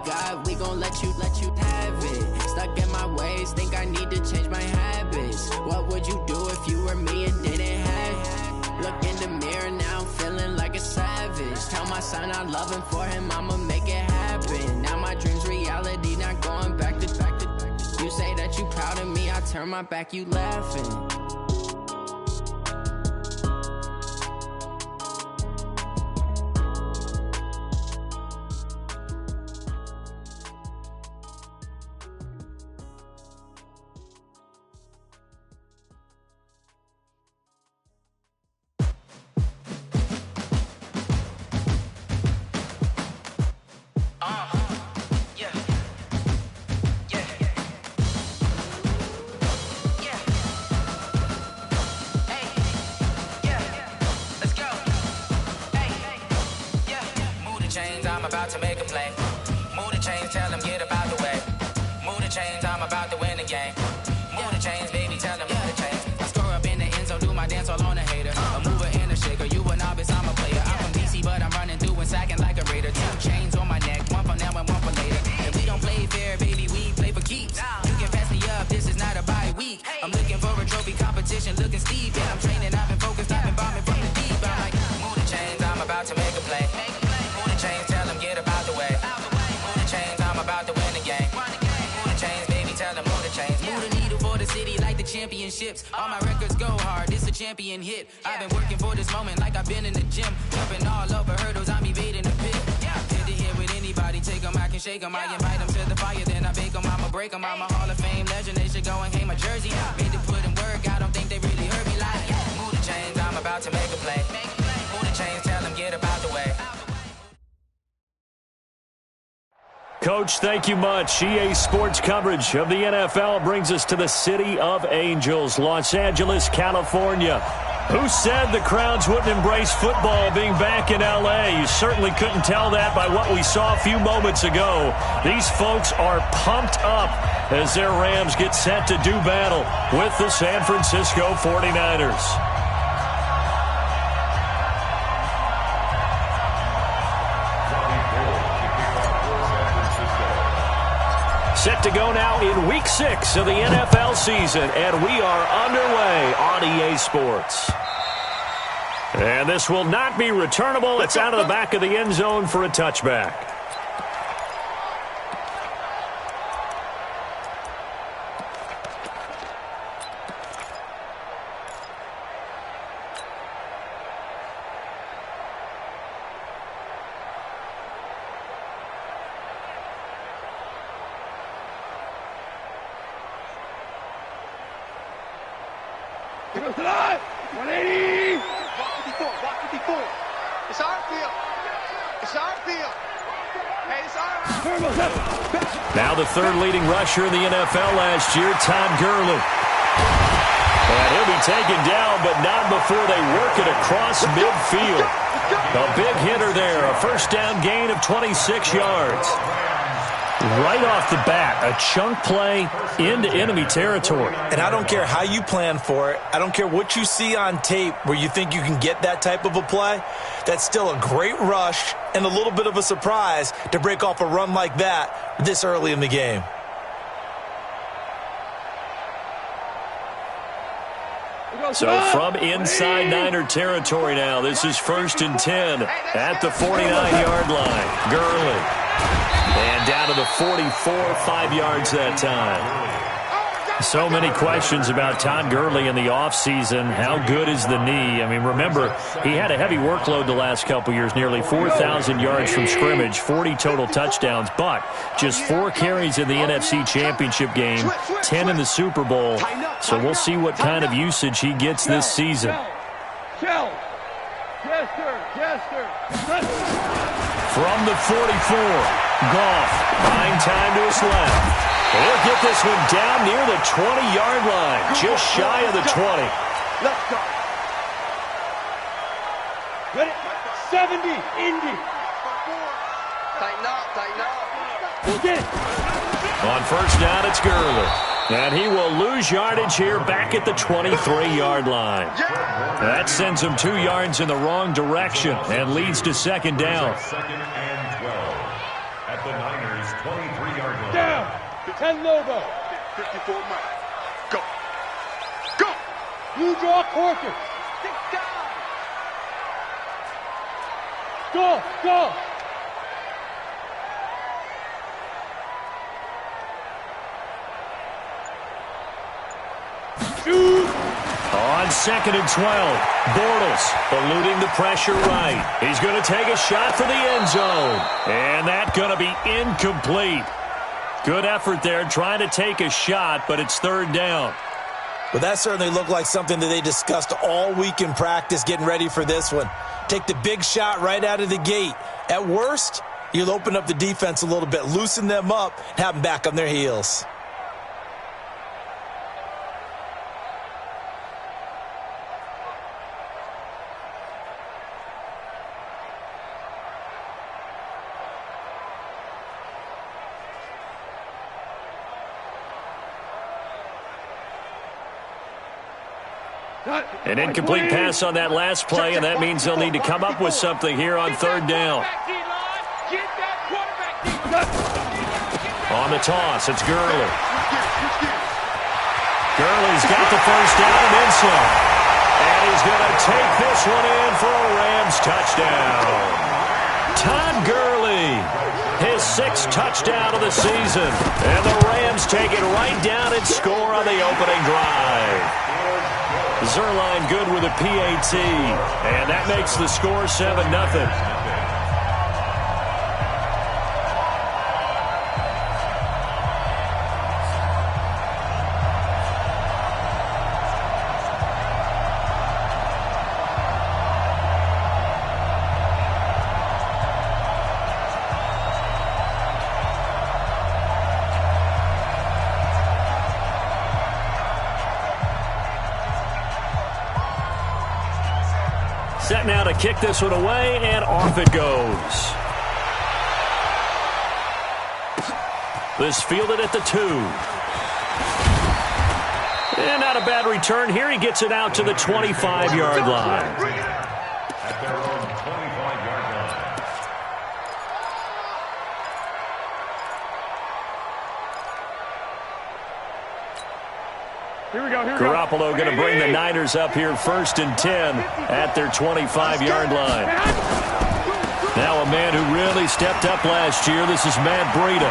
got, we gon' let you have it. Stuck in my ways, think I need to change my habits. What would you do if you were me and didn't have it? Look in the mirror now, I'm feeling like a savage. Tell my son I love him, for him I'ma make it happen. Now my dream's reality, not going back to. You say that you proud of me, I turn my back, you laughing. I'm about to make a play. Move the chains, tell them get up out the way. Move the chains, I'm about to win the game. Move the chains, baby, tell them move the chains. I score up in the end zone, do my dance all on a hater. A mover and a shaker, you a novice, I'm a player. I'm from DC, but I'm running through and sacking like a raider. 2 chains on my neck, one for now and one for later. And we don't play fair, baby, we play for keeps. You can pass me up, this is not a bye week. I'm looking for a trophy competition, looking steep. And I'm training, I've been focused, I've been bombing from the deep. I'm like, move the chains, I'm about to make a play. Move the chains, tell them get up out the way. Move the chains, I'm about to win the game. Move the chains, baby, tell them move the chains. Move the needle for the city like the championships. All my records go hard, this a champion hit. I've been working for this moment like I've been in the gym. Jumping all over hurdles, I'm evading the pit. Hit to hit with anybody, take them, I can shake them. I invite them to the fire, then I bake them, I'ma break them. I'm a Hall of Fame legend, they should go and hang my jersey. Made to put in work, I don't think they really heard me like, move the chains, I'm about to make a play. Move the chains, tell them get up out the way. Coach, thank you much. EA Sports coverage of the NFL brings us to the City of Angels, Los Angeles, California. Who said the crowds wouldn't embrace football being back in L.A.? You certainly couldn't tell that by what we saw a few moments ago. These folks are pumped up as their Rams get set to do battle with the San Francisco 49ers. Set to go now in Week 6 of the NFL season, and we are underway on EA Sports. And this will not be returnable. It's out of the back of the end zone for a touchback. It's our field. It's our field. Hey, it's our. Now the third leading rusher in the NFL last year, Todd Gurley. And he'll be taken down, but not before they work it across midfield. A big hitter there, a first down gain of 26 yards. Right off the bat, a chunk play into enemy territory. And I don't care how you plan for it. I don't care what you see on tape where you think you can get that type of a play. That's still a great rush and a little bit of a surprise to break off a run like that this early in the game. So from inside Niner territory now, this is 1st and 10 at the 49-yard line. Gurley. And down to the 44, 5 yards that time. So many questions about Todd Gurley in the offseason. How good is the knee? I mean, remember, he had a heavy workload the last couple years, nearly 4,000 yards from scrimmage, 40 total touchdowns, but just 4 carries in the NFC Championship game, 10 in the Super Bowl. So we'll see what kind of usage he gets this season. From the 44, Goff, buying time to his left. He'll get this one down near the 20-yard line, just shy of the 20. Let's go. Ready? 70, Indy. Tighten up, tighten up. We'll get it. On first down, it's Gurley. And he will lose yardage here back at the 23-yard line. That sends him 2 yards in the wrong direction and leads to second down. at the Niners' 23-yard line. Down. 10 logo. 54 miles. Go. Go. You draw Corker. Go. Go. Shoot. On 2nd and 12, Bortles eluding the pressure right. He's going to take a shot for the end zone. And that's going to be incomplete. Good effort there trying to take a shot, but it's 3rd down. Well, that certainly looked like something that they discussed all week in practice getting ready for this one. Take the big shot right out of the gate. At worst, you'll open up the defense a little bit, loosen them up, and have them back on their heels. An incomplete pass on that last play, and that means they'll need to come up with something here on 3rd down. On the toss, it's Gurley. Gurley's got the 1st down and then some. And he's going to take this one in for a Rams touchdown. Todd Gurley, his 6th touchdown of the season. And the Rams take it right down and score on the opening drive. Zerline good with a PAT, and that makes the score 7-0. Set now to kick this one away, and off it goes. This fielded at the 2. And not a bad return here. He gets it out to the 25-yard line. At their own 25-yard line. Here we go. Garoppolo going to bring the Niners up here 1st and 10 at their 25-yard line. Now a man who really stepped up last year. This is Matt Breida.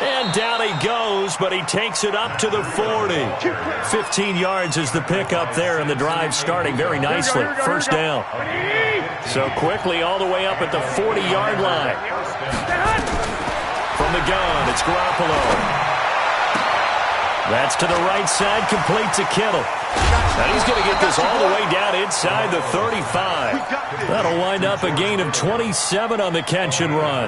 And down he goes, but he takes it up to the 40. 15 yards is the pickup there, and the drive starting very nicely. 1st down. So quickly all the way up at the 40-yard line. From the gun, it's Garoppolo. That's to the right side, complete to Kittle. And he's going to get this all the way down inside the 35. That'll wind up a gain of 27 on the catch and run.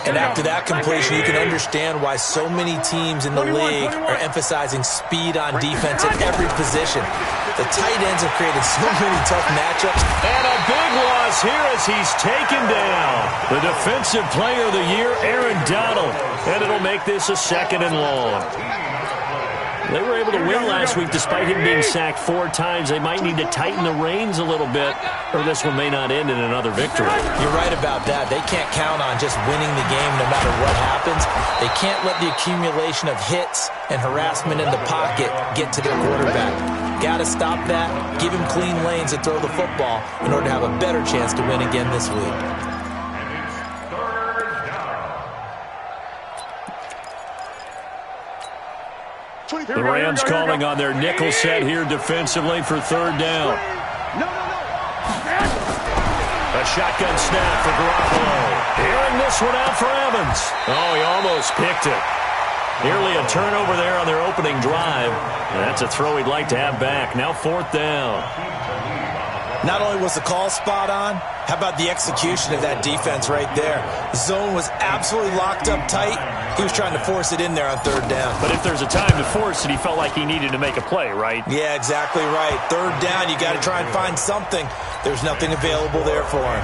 And after that completion, you can understand why so many teams in the league are emphasizing speed on defense at every position. The tight ends have created so many tough matchups. And a big loss here as he's taken down. The defensive player of the year, Aaron Donald. And it'll make this a 2nd and long. They were able to win last week despite him being sacked 4 times. They might need to tighten the reins a little bit, or this one may not end in another victory. You're right about that. They can't count on just winning the game no matter what happens. They can't let the accumulation of hits and harassment in the pocket get to their quarterback. Got to stop that, give him clean lanes and throw the football in order to have a better chance to win again this week. The Rams calling on their nickel set here defensively for 3rd down. A shotgun snap for Garoppolo. Hearing this one out for Evans. Oh, he almost picked it. Nearly a turnover there on their opening drive. And that's a throw he'd like to have back. Now 4th down. Not only was the call spot on, how about the execution of that defense right there? The zone was absolutely locked up tight. He was trying to force it in there on 3rd down. But if there's a time to force it, he felt like he needed to make a play, right? Yeah, exactly right. 3rd down, you got to try and find something. There's nothing available there for him.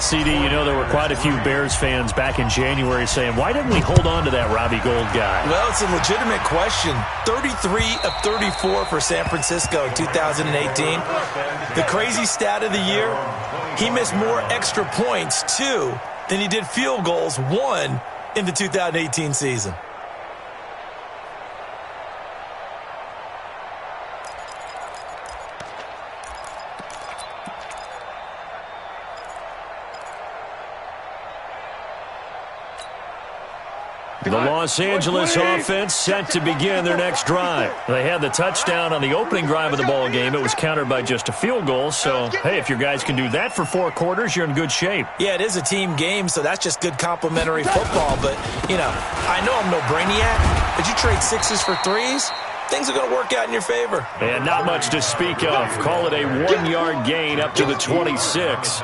CD, you know, there were quite a few Bears fans back in January saying, why didn't we hold on to that Robbie Gould guy? Well, it's a legitimate question. 33 of 34 for San Francisco in 2018. The crazy stat of the year, he missed more extra points, 2, than he did field goals, 1, in the 2018 season. The Los Angeles offense set to begin their next drive. They had the touchdown on the opening drive of the ball game. It was countered by just a field goal. So, hey, if your guys can do that for 4 quarters, you're in good shape. Yeah, it is a team game, so that's just good complimentary football. But, you know, I know I'm no brainiac, but you trade 6s for 3s, things are going to work out in your favor. And not much to speak of. Call it a 1-yard gain up to the 26.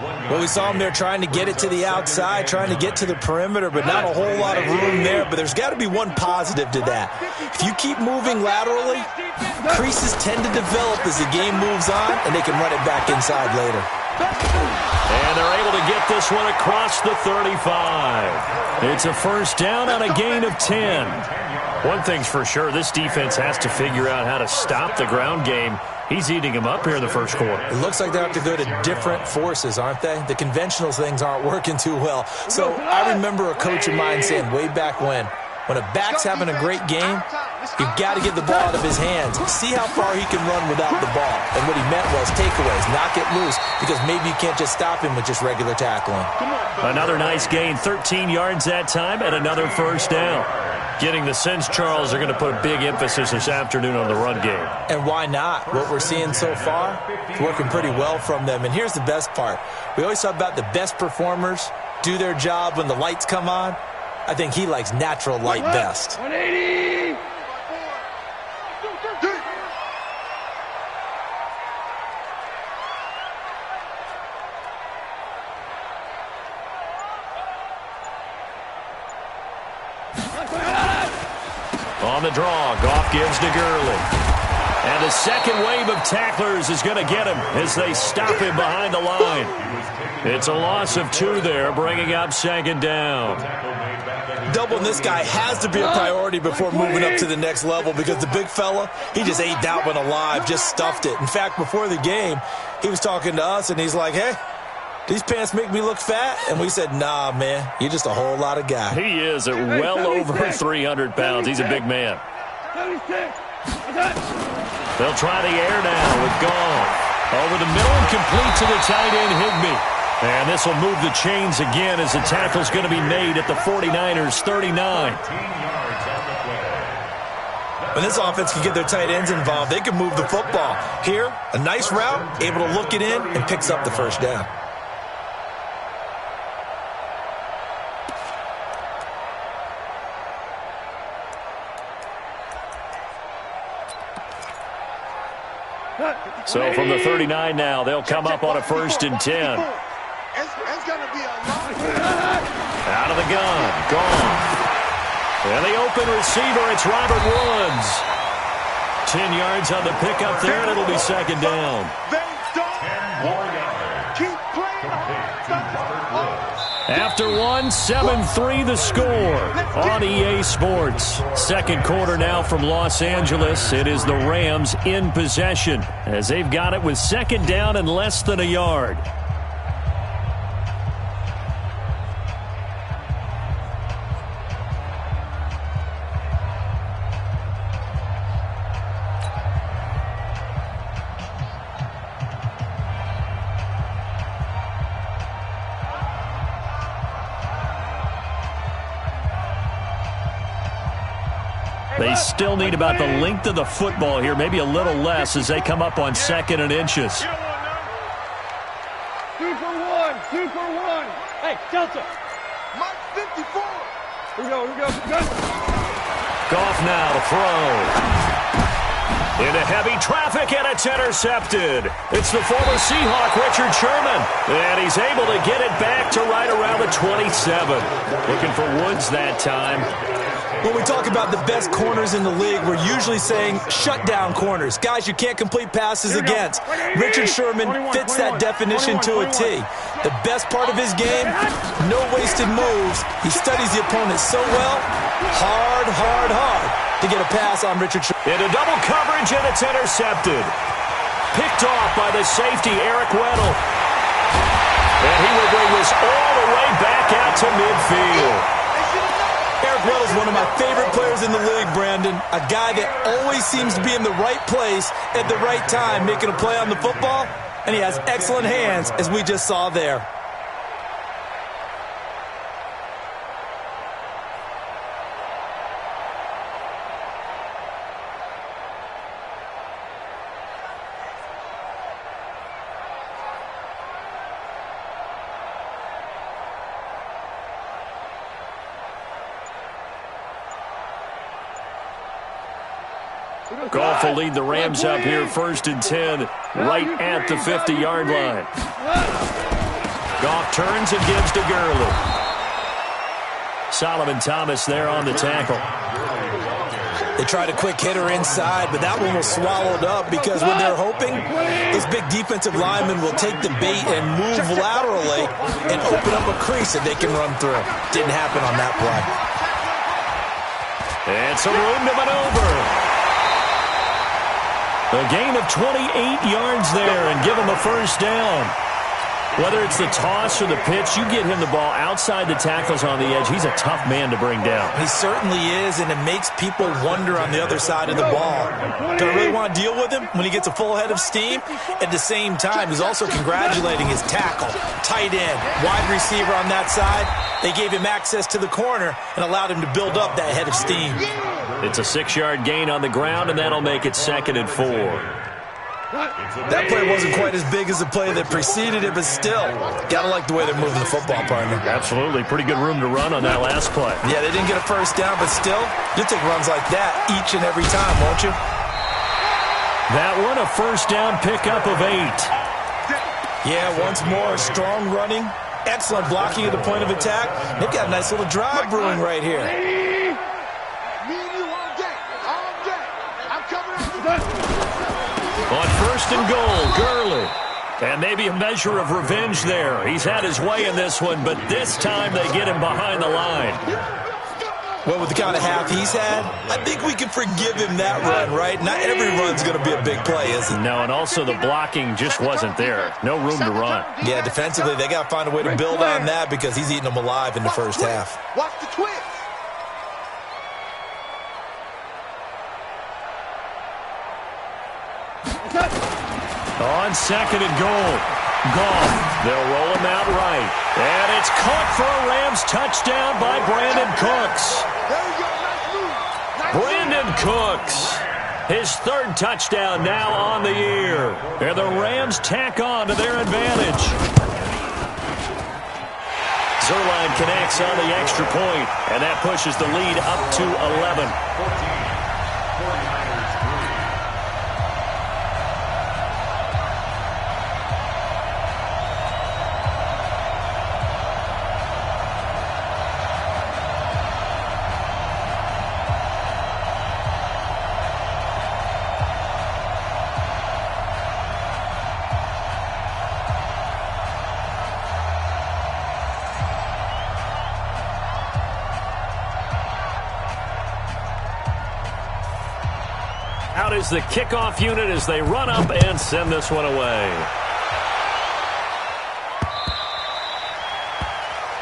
Well, we saw him there trying to get it to the outside, trying to get to the perimeter, but not a whole lot of room there. But there's got to be one positive to that. If you keep moving laterally, creases tend to develop as the game moves on, and they can run it back inside later. And they're able to get this one across the 35. It's a first down on a gain of 10. One thing's for sure, this defense has to figure out how to stop the ground game. He's eating him up here in the first quarter. It looks like they have to go to different forces, aren't they? The conventional things aren't working too well. So I remember a coach of mine saying way back when a back's having a great game, you've got to get the ball out of his hands. See how far he can run without the ball. And what he meant was takeaways, knock it loose, because maybe you can't just stop him with just regular tackling. Another nice gain, 13 yards that time, and another first down. Getting the sense, Charles, are going to put a big emphasis this afternoon on the run game. And why not? What we're seeing so far is working pretty well from them. And here's the best part. We always talk about the best performers do their job when the lights come on. I think he likes natural light best. 180! On the draw, Goff gives to Gurley. And the second wave of tacklers is going to get him as they stop him behind the line. It's a loss of 2 there, bringing up second down. Doubling this guy has to be a priority before moving up to the next level, because the big fella, he just ate that one alive, just stuffed it. In fact, before the game, he was talking to us, and he's like, hey, these pants make me look fat? And we said, nah, man, you're just a whole lot of guy. He is at well over 300 pounds. He's a big man. They'll try the air now with Goff. Over the middle and complete to the tight end, Higbee. And this will move the chains again as the tackle's going to be made at the 49ers' 39. When this offense can get their tight ends involved, they can move the football. Here, a nice route, able to look it in, and picks up the first down. So from the 39 now, they'll come up on a 1st and 10. It's going to be a long Out of the gun, gone. And the open receiver, it's Robert Woods. 10 yards on the pickup there, and it'll be second down. They don't keep playing. After 1, 7-3 the score on EA Sports. Second quarter now from Los Angeles. It is the Rams in possession as they've got it with second down and less than a yard. They still need about the length of the football here, maybe a little less as they come up on 2nd and inches. 2 for 1, 2 for 1. Hey, Delta. Mike 54. Here we go. Good. Goff now to throw. Into heavy traffic, and it's intercepted. It's the former Seahawk, Richard Sherman. And he's able to get it back to right around the 27. Looking for Woods that time. When we talk about the best corners in the league, we're usually saying shutdown corners. Guys you can't complete passes against. Richard Sherman fits that definition to a T. The best part of his game, no wasted moves. He studies the opponent so well. Hard to get a pass on Richard Sherman. Into double coverage, and it's intercepted. picked off by the safety, Eric Weddle. And he will bring this all the way back out to midfield. Eric Weddle's one of my favorite players in the league, Brandon. A guy that always seems to be in the right place at the right time, making a play on the football, and he has excellent hands, as we just saw there. Goff will lead the Rams up here, 1st and 10, right at the 50-yard line. Goff turns and gives to Gurley. Solomon Thomas there on the tackle. They tried a quick hitter inside, but that one was swallowed up because when they're hoping, this big defensive lineman will take the bait and move laterally and open up a crease that they can run through. Didn't happen on that play. And some room to maneuver. A gain of 28 yards there and give him a 1st down. Whether it's the toss or the pitch, you get him the ball outside the tackles on the edge. He's a tough man to bring down. He certainly is, and it makes people wonder on the other side of the ball. Do I really want to deal with him when he gets a full head of steam? At the same time, he's also congratulating his tackle, tight end, wide receiver on that side. They gave him access to the corner and allowed him to build up that head of steam. It's a 6-yard gain on the ground, and that'll make it 2nd and 4. That play wasn't quite as big as the play that preceded it, but still, gotta like the way they're moving the football, partner. Absolutely. Pretty good room to run on that last play. Yeah, they didn't get a 1st down, but still, you'll take runs like that each and every time, won't you? That one, a 1st down pickup of 8. Yeah, once more, strong running, excellent blocking at the point of attack. They've got a nice little drive brewing right here. On 1st and goal, Gurley. And maybe a measure of revenge there. He's had his way in this one, but this time they get him behind the line. Well, with the kind of half he's had, I think we can forgive him that run, right? Not every run's going to be a big play, is it? No, and also the blocking just wasn't there. No room to run. Yeah, defensively, they got to find a way to build on that because he's eating them alive in the 1st half. Watch the twist. On 2nd and goal, Goff. They'll roll him out right. And it's caught for a Rams touchdown by Brandon Cooks. Brandon Cooks, his 3rd touchdown now on the year. And the Rams tack on to their advantage. Zerline connects on the extra point, and that pushes the lead up to 11. Out is the kickoff unit as they run up and send this one away.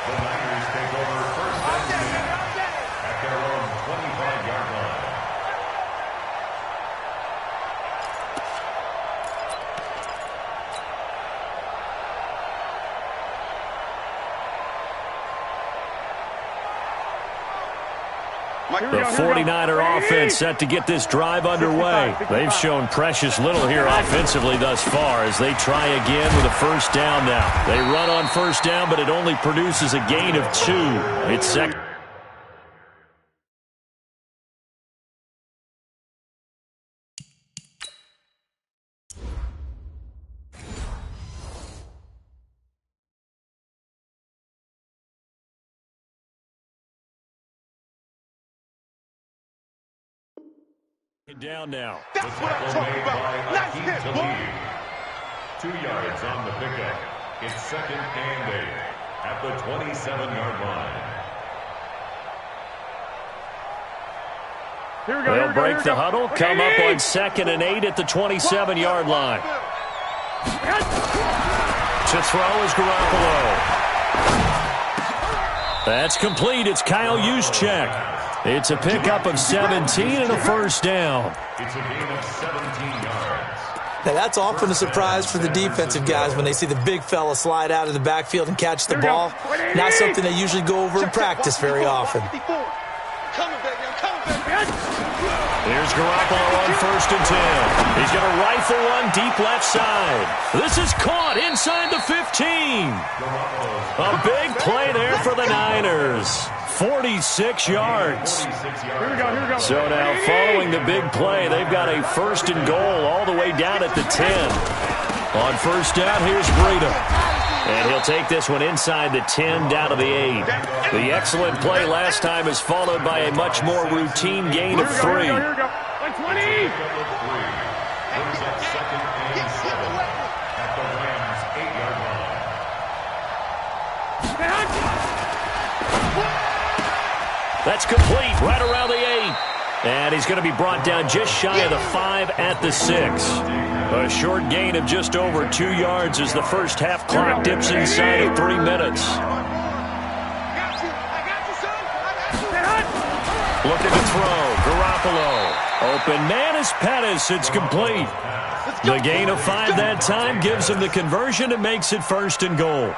The Niners take over 1st and 10 at their own 25-yard line. The 49er offense set to get this drive underway. They've shown precious little here offensively thus far as they try again with a 1st down now. They run on 1st down, but it only produces a gain of 2. It's 2nd. Down now. That's what I'm talking about. Nice hit, boy. 2 yards on the pickup. It's 2nd and 8 at the 27-yard line. They'll break the huddle, come up on 2nd and 8 at the 27-yard line. To throw is Garoppolo. That's complete. It's Kyle Juszczyk. It's a pickup of 17 and a first down. It's a gain of 17 yards. Now, that's often a surprise for the defensive guys when they see the big fella slide out of the backfield and catch the ball. Not something they usually go over in practice very often. Here's Garoppolo on 1st and 10. He's going to rifle one deep left side. This is caught inside the 15. A big play there for the Niners. 46 yards. So now following the big play, they've got a 1st and goal all the way down at the 10. On 1st down, here's Breida. And he'll take this one inside the 10 down to the 8. The excellent play last time is followed by a much more routine gain of 3. Here we go. 20. That's complete right around the 8. And he's going to be brought down just shy of the 5 at the 6. A short gain of just over 2 yards as the first half clock dips inside of 3 minutes. Looking to throw. Garoppolo. Open man is Pettis. It's complete. The gain of 5 that time gives him the conversion and makes it 1st and goal.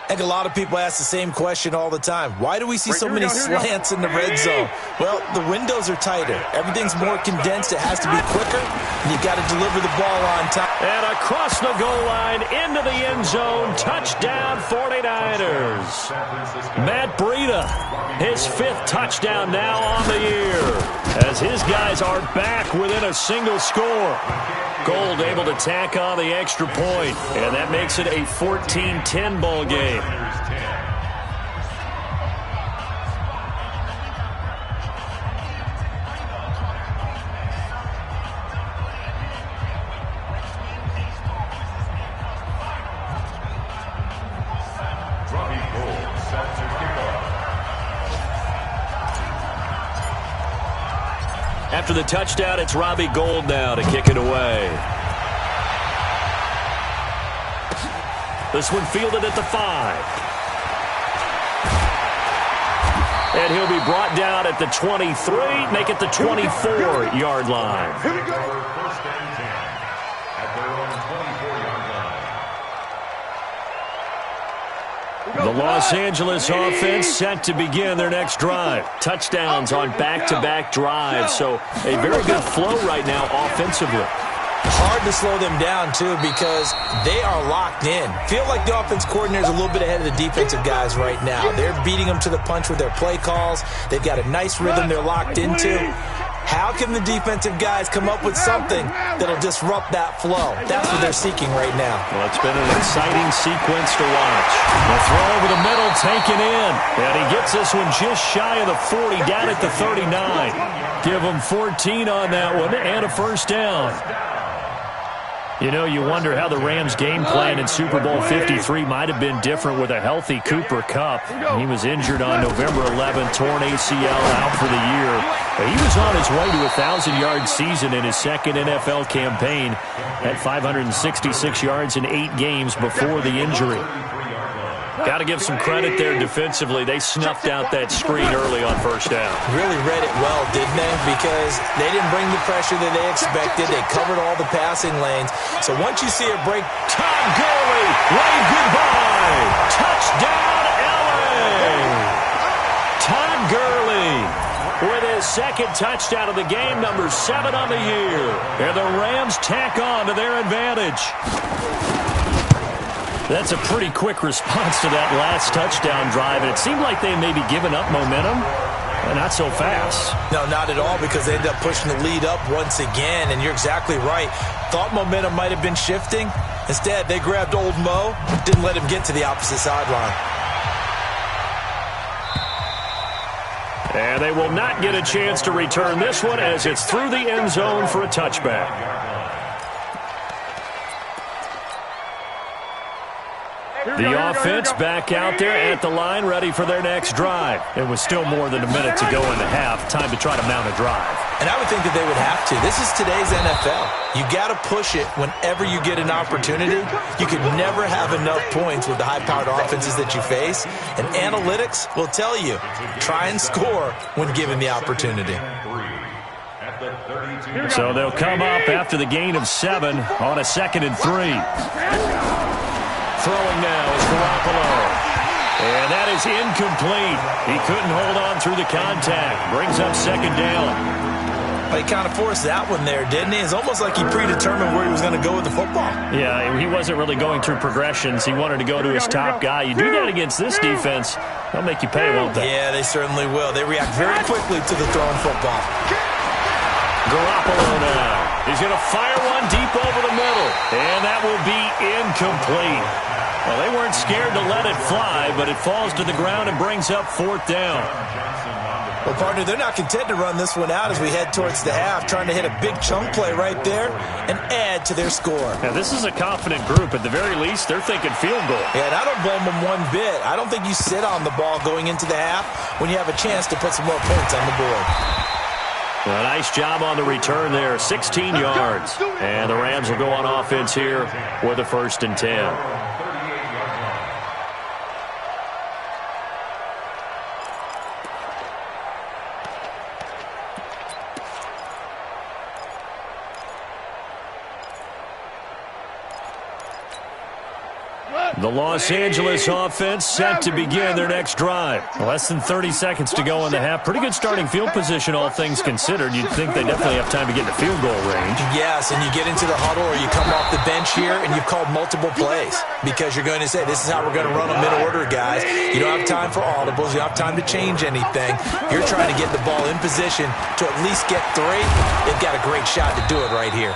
I think a lot of people ask the same question all the time. Why do we see so many slants in the red zone? Well, the windows are tighter. Everything's more condensed. It has to be quicker, and you've got to deliver the ball on time. And across the goal line, into the end zone, touchdown 49ers. Matt Breida, his 5th touchdown now on the year, as his guys are back within a single score. Gold able to tack on the extra point, and that makes it a 14-10 ball game. After the touchdown, it's Robbie Gould now to kick it away. This one fielded at the 5. And he'll be brought down at the 23, make it the 24-yard line. Here we go. 1st and 10 at their own 24-yard line. The Los Angeles offense set to begin their next drive. Touchdowns on back-to-back drives, so a very good flow right now offensively. Hard to slow them down, too, because they are locked in. Feel like the offense coordinator is a little bit ahead of the defensive guys right now. They're beating them to the punch with their play calls. They've got a nice rhythm they're locked into. How can the defensive guys come up with something that'll disrupt that flow? That's what they're seeking right now. Well, it's been an exciting sequence to watch. The throw over the middle taken in. And he gets this one just shy of the 40, down at the 39. Give him 14 on that one and a 1st down. You know, you wonder how the Rams' game plan in Super Bowl 53 might have been different with a healthy Cooper Kupp. He was injured on November 11, torn ACL, out for the year. But he was on his way to a 1,000-yard season in his second NFL campaign at 566 yards in 8 games before the injury. Got to give some credit there defensively. They snuffed out that screen early on 1st down. Really read it well, didn't they? Because they didn't bring the pressure that they expected. They covered all the passing lanes. So once you see it break, Todd Gurley, wave goodbye. Touchdown, LA. Todd Gurley with his 2nd touchdown of the game, number 7 on the year. And the Rams tack on to their advantage. That's a pretty quick response to that last touchdown drive, and it seemed like they may be giving up momentum. Not so fast. No, not at all, because they ended up pushing the lead up once again, and you're exactly right. Thought momentum might have been shifting. Instead, they grabbed old Mo, didn't let him get to the opposite sideline. And they will not get a chance to return this one as it's through the end zone for a touchback. The offense back out there at the line, ready for their next drive. It was still more than a minute to go in the half. Time to try to mount a drive. And I would think that they would have to. This is today's NFL. You got to push it whenever you get an opportunity. You can never have enough points with the high-powered offenses that you face. And analytics will tell you, try and score when given the opportunity. So they'll come up after the gain of 7 on a 2nd and 3. Throwing now is Garoppolo. And that is incomplete. He couldn't hold on through the contact. Brings up 2nd down. He kind of forced that one there, didn't he? It's almost like he predetermined where he was going to go with the football. Yeah, he wasn't really going through progressions. He wanted to go to his top guy. You do that against this defense, they'll make you pay, won't they? Yeah, they certainly will. They react very quickly to the throwing football. Garoppolo now. He's going to fire one deep over the middle. And that will be incomplete. Well, they weren't scared to let it fly, but it falls to the ground and brings up 4th down. Well, partner, they're not content to run this one out as we head towards the half, trying to hit a big chunk play right there and add to their score. Now, this is a confident group. At the very least, they're thinking field goal. Yeah, and I don't blame them one bit. I don't think you sit on the ball going into the half when you have a chance to put some more points on the board. A nice job on the return there, 16 yards. And the Rams will go on offense here with a 1st and 10. The Los Angeles offense set to begin their next drive. Less than 30 seconds to go in the half. Pretty good starting field position, all things considered. You'd think they definitely have time to get to field goal range. Yes, and you get into the huddle or you come off the bench here and you've called multiple plays because you're going to say, this is how we're going to run them in order, guys. You don't have time for audibles. You don't have time to change anything. You're trying to get the ball in position to at least get 3. They've got a great shot to do it right here.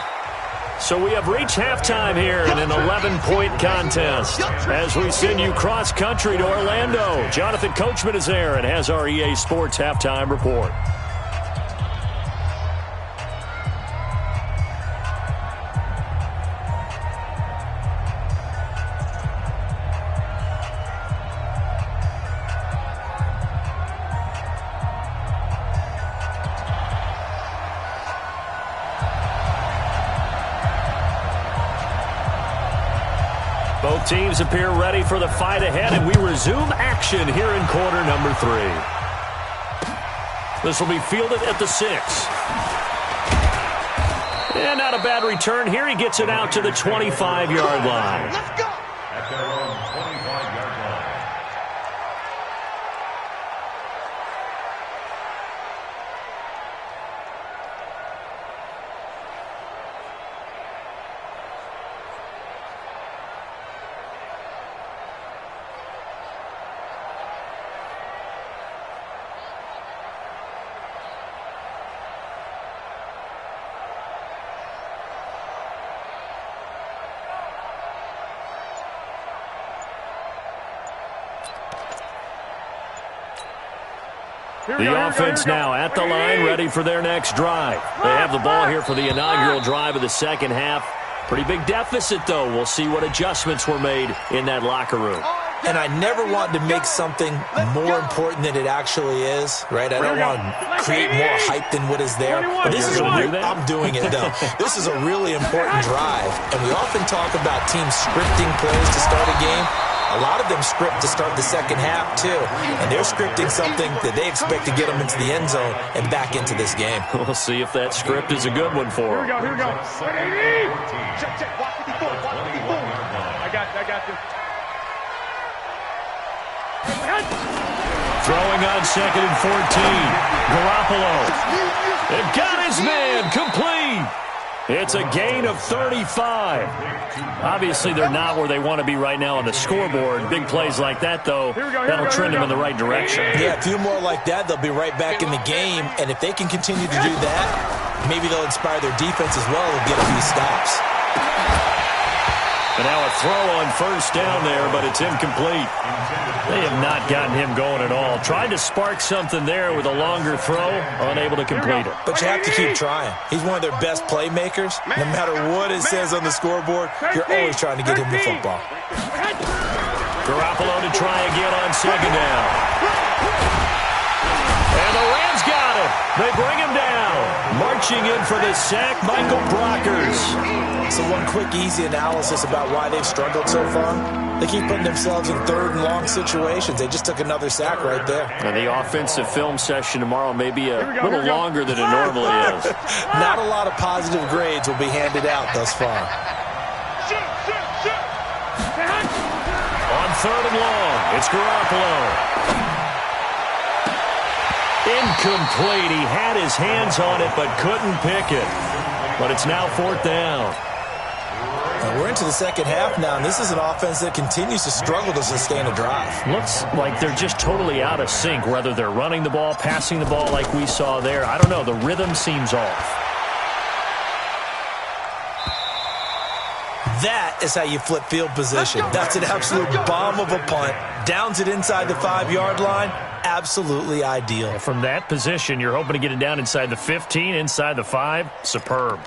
So we have reached halftime here in an 11-point contest. As we send you cross-country to Orlando, Jonathan Coachman is there and has our EA Sports halftime report. Both teams appear ready for the fight ahead, and we resume action here in quarter number 3. This will be fielded at the 6. And not a bad return here. He gets it out to the 25-yard line. Let's go. At their own 25-yard line. The offense now at the line, ready for their next drive. They have the ball here for the inaugural drive of the second half. Pretty big deficit, though. We'll see what adjustments were made in that locker room. And I never want to make something more important than it actually is, right? I don't want to create more hype than what is there. But this is I'm doing it, though. This is a really important drive. And we often talk about teams scripting plays to start a game. A lot of them script to start the second half, too. And they're scripting something that they expect to get them into the end zone and back into this game. We'll see if that script is a good one for them. Here we go. Check, check. Watch 54. Watch 54. I got you. Throwing on 2nd and 14. Garoppolo. They've got his man complete. It's a gain of 35. Obviously, they're not where they want to be right now on the scoreboard. Big plays like that, though, that'll trend them in the right direction. Yeah, a few more like that, they'll be right back in the game. And if they can continue to do that, maybe they'll inspire their defense as well and get a few stops. And now a throw on 1st down there, but it's incomplete. They have not gotten him going at all. Tried to spark something there with a longer throw, unable to complete it. But you have to keep trying. He's one of their best playmakers. No matter what it says on the scoreboard, you're always trying to get him the football. Garoppolo to try again on second down. And the Rams got him. They bring him down. Marching in for the sack, Michael Brockers. So one quick, easy analysis about why they've struggled so far. They keep putting themselves in third and long situations. They just took another sack right there. And the offensive film session tomorrow may be a little longer than it normally is. Not a lot of positive grades will be handed out thus far. On third and long, it's Garoppolo. Incomplete. He had his hands on it but couldn't pick it. But it's now fourth down. And we're into the second half now, and this is an offense that continues to struggle to sustain a drive. Looks like they're just totally out of sync, whether they're running the ball, passing the ball like we saw there. I don't know. The rhythm seems off. That is how you flip field position. That's an absolute bomb of a punt. Downs it inside the 5-yard line. Absolutely ideal. From that position, you're hoping to get it down inside the 15, inside the 5. Superb.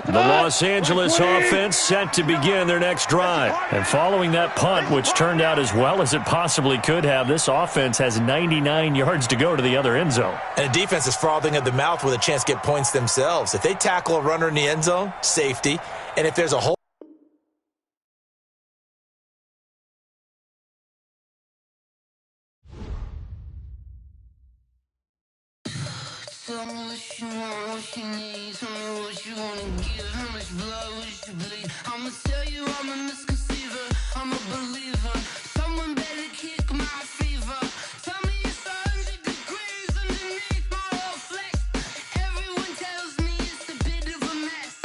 The Los Angeles offense set to begin their next drive. And following that punt, which turned out as well as it possibly could have, this offense has 99 yards to go to the other end zone. And the defense is frothing at the mouth with a chance to get points themselves. If they tackle a runner in the end zone, safety. And if there's a hole, tell me what you want, what you need. Tell me what you wanna give. How much blood would you bleed? I'ma tell you I'm a misconceiver. I'm a believer. Someone better kick my fever. Tell me it's 100 degrees underneath my whole flesh. Everyone tells me it's a bit of a mess.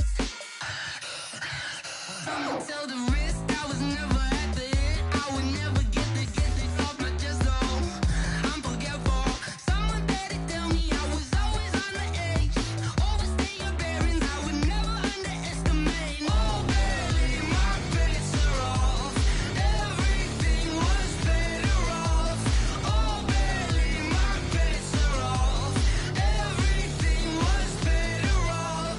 Someone tell the wrist I was never at the hit. I would never get this off my chest though. I'm forgetful. Someone better tell me I was always on the edge. Overstay your bearings, I would never underestimate. Oh baby, my bets are off. Everything was better off. Oh baby, my bets are off. Everything was better off.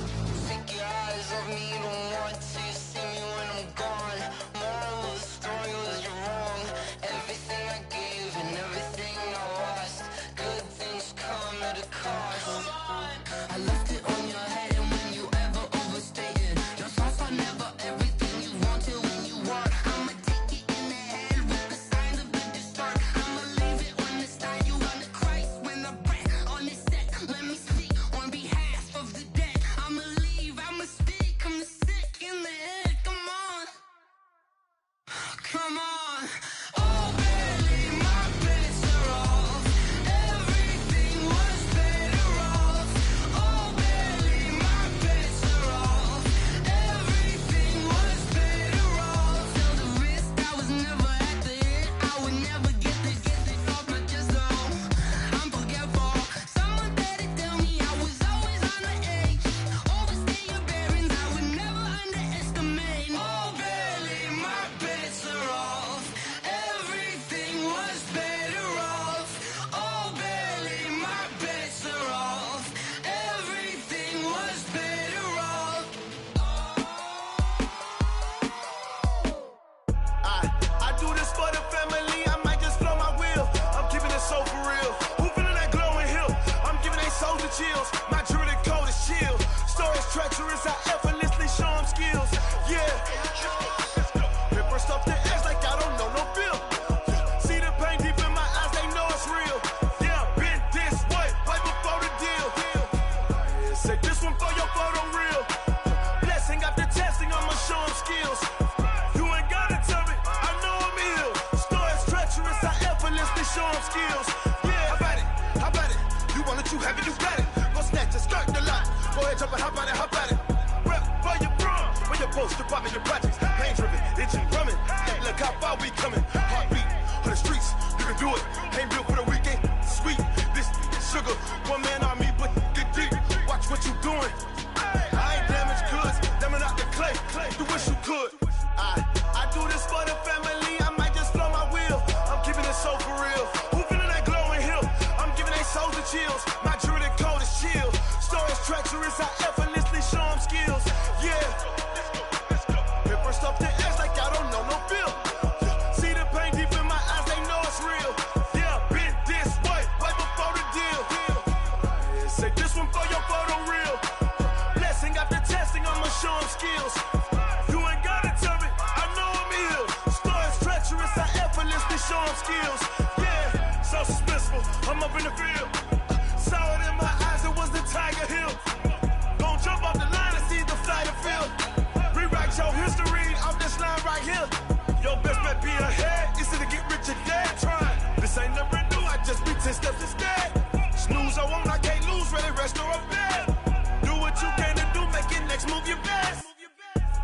Take your eyes off me, you don't want to see me when I'm gone. Moral of the story was you're wrong. Everything I gave and everything I lost. Good things come at a cost. I left it on your head, and when you ever overstated, your thoughts are never everything you wanted when you want. I'ma take it in the head with the signs of the distort. I'ma leave it on the side. You on the Christ when I breath on this set. Let me speak on behalf of the dead. I'ma leave, I'ma speak. I'm the sick in the head. Come on, come on. Oh baby, my bets are off. Everything was better off. Oh baby, my bets are off. Everything was better off. Tell the wrist I was never at the hit. I would never get this off my chest though. I'm forgetful. Someone better tell me I was always on the edge. Overstay your bearings, I would never underestimate. Oh baby, my bets are off. Everything was better off. Oh baby, my bets are off. Everything was better off. I do this for the family, I might just blow my wheel. I'm keeping it so for real. Who feeling that glowing hill? I'm giving they souls the chills. My jewelry code is chill. Stories treacherous, I effortlessly show them skills. Yeah. Ripper stuff the edge like I don't know no feel. See the pain deep in my eyes, they know it's real. Yeah, been this way, right before the deal. Say this one for your photo reel. Blessing after testing, I'ma show them skills. You ain't gotta tell me, I know I'm ill. Stories treacherous, I effortlessly show them skills. Yeah, how about it? You want it, you have it, you got it. Go snatch it, skirt the lot. Go ahead, jump it, hop on it. Rep where you from, where you post, department, your projects. Pain driven, itching, drumming. Hey, look how far we coming. Heartbeat on the streets, you can do it. Ain't built for the weekend, sweet. This sugar, one man army, but get deep. Watch what you doing. I ain't damaged goods, damn out the clay. You wish you could. I do this for the family, I might just blow my wheel. I'm keeping it so for real. Who feeling that glowing hill? I'm giving they souls the chills. My jewelry code is chill. Stories treacherous, I effortlessly show them skills. Yeah. I'm up in the field. Saw it in my eyes, it was the Tiger Hill. Gon' jump off the line and see the flight of field. Rewrite your history off this line right here. Your best bet be ahead, instead of get rich or dead trying. This ain't never new, I just be 10 steps instead. Snooze I won't, I can't lose, ready, rest or a bed. Do what you can to do, make it next move your best.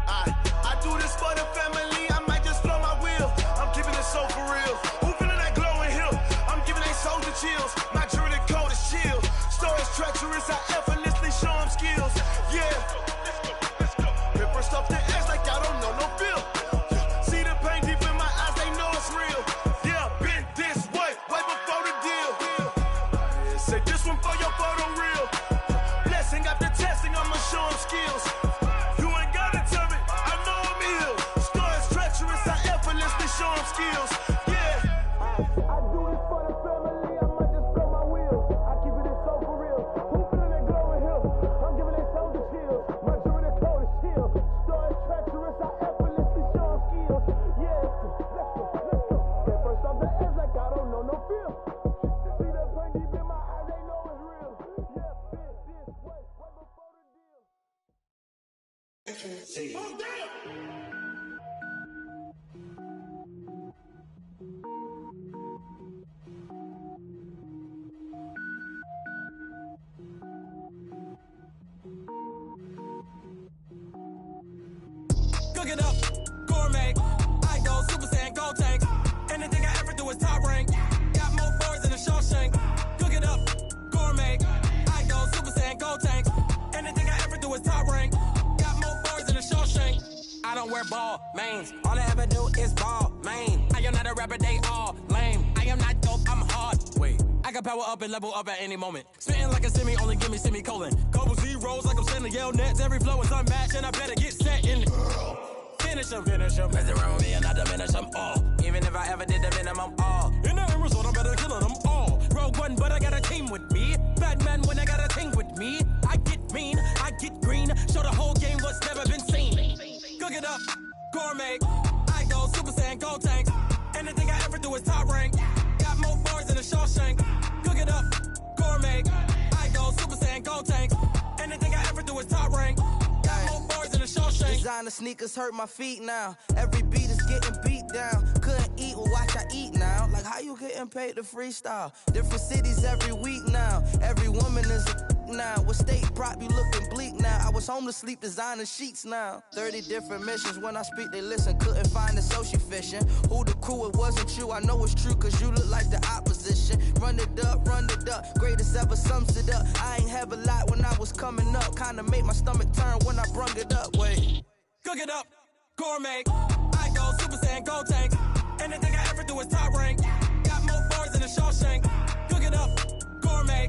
I do this for the family, I might just flow my wheel. I'm keeping it so for real. Who feeling that glowing hill? I'm giving they soldier chills. My jewelry code is chill. Stories treacherous, I effortlessly show them skills. Yeah. Pepper stuff the edge like I don't know no feel. See the pain deep in my eyes, they know it's real. Yeah, been this way before the deal. Say this one for your photo real. Blessing after testing, I'ma show them skills. You ain't gotta tell me, I know I'm ill. Stories treacherous, I effortlessly show them skills. Yeah. I do this for the family, I might just blow my wheel. I keep it so for real. Who feeling that glowing hill? I'm giving they soldier chills. My jewelry code is chill. Stories treacherous, I effortlessly show them skills. Yeah, let's go. At first off the edge like I don't know no feel. See that pain deep in my eyes, they know it's real. Yeah, been this way before the deal. Cook it up, gourmet. I go Super Saiyan, gold tank. Anything I ever do is top rank. Got more boards than a Shawshank. Cook it up, gourmet. I go Super Saiyan, gold tank. Anything I ever do is top rank. Got more boards than a Shawshank. I don't wear ball mains. All I ever do is ball main. I am not a rapper, they all lame. I am not dope, I'm hard. Wait, I can power up and level up at any moment. Spitting like a semi, only give me semicolon. Couple zeros like I'm sending yell nets. Every flow is unmatched and I better get set in. Finish them. Mess around with me and I diminish them all. Even if I ever did the minimum all. In the end result, I'm better killing them all. Rogue One, but I got a team with me. Batman when I got a team with me. I get mean, I get green. Show the whole game what's never been seen. Cook it up, gourmet. I go Super Saiyan, gold tank. Anything I ever do is top rank. Got more boards than a Shawshank. Cook it up, gourmet. I go Super Saiyan, gold tank. Anything I ever do is top rank. Got more boards than a Shawshank. Designer sneakers hurt my feet now. Every beat is getting beat down. Couldn't eat, well watch I eat now. Like how you getting paid to freestyle? Different cities every week now. Every woman is a now. What state prop you looking bleak now? I was home to sleep designer sheets now. 30 different missions. When I speak they listen. Couldn't find the social fishing. Who the crew, it wasn't you. I know it's true cause you look like the opposition. Run it up. Greatest ever sums it up. I ain't have a lot when I was coming up. Kinda made my stomach turn when I brung it up. Wait. Cook it up, gourmet. I go Super Saiyan, gold tank. Anything I ever do is top rank. Got more boards than a Shawshank. Cook it up, gourmet.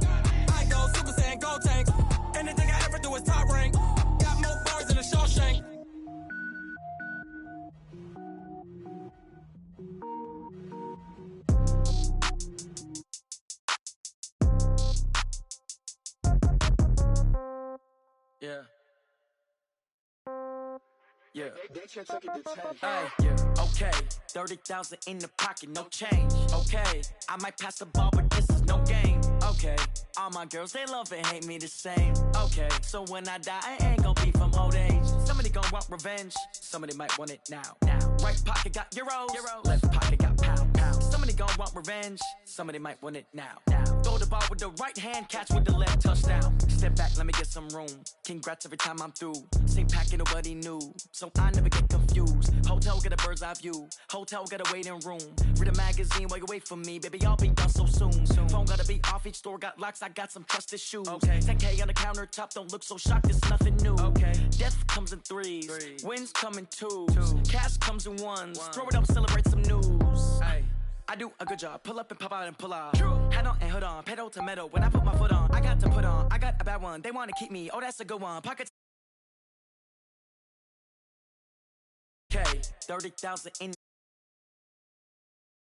I go Super Saiyan, gold tank. Anything I ever do is top rank. Got more boards than a Shawshank. Yeah. Yeah. Hey, yeah. Okay. 30,000 in the pocket, no change. Okay. I might pass the ball, but this is no game. Okay. All my girls, they love and hate me the same. Okay. So when I die, I ain't gonna be from old age. Somebody gonna want revenge. Somebody might want it now. Right pocket got euros. Left pocket got pound. Somebody gonna want revenge. Somebody might want it now. Throw the ball with the right hand, catch with the left, touchdown. Step back, let me get some room. Congrats every time I'm through. Same packet, nobody knew. So I never get confused. Hotel get a bird's eye view. Hotel get a waiting room. Read a magazine while you wait for me. Baby, I'll be done so soon. Phone gotta be off, each store got locks. I got some trusted shoes. Okay. 10K on the countertop, don't look so shocked, it's nothing new. Okay. Death comes in threes. Wins come in twos. Cash comes in ones. Throw it up, celebrate some news. Ay. I do a good job, pull up and pop out and pull off. Hat on and hood on, pedal to metal. When I put my foot on, I got to put on. I got a bad one, they wanna keep me. Oh, that's a good one. Pockets. Okay, 30,000 in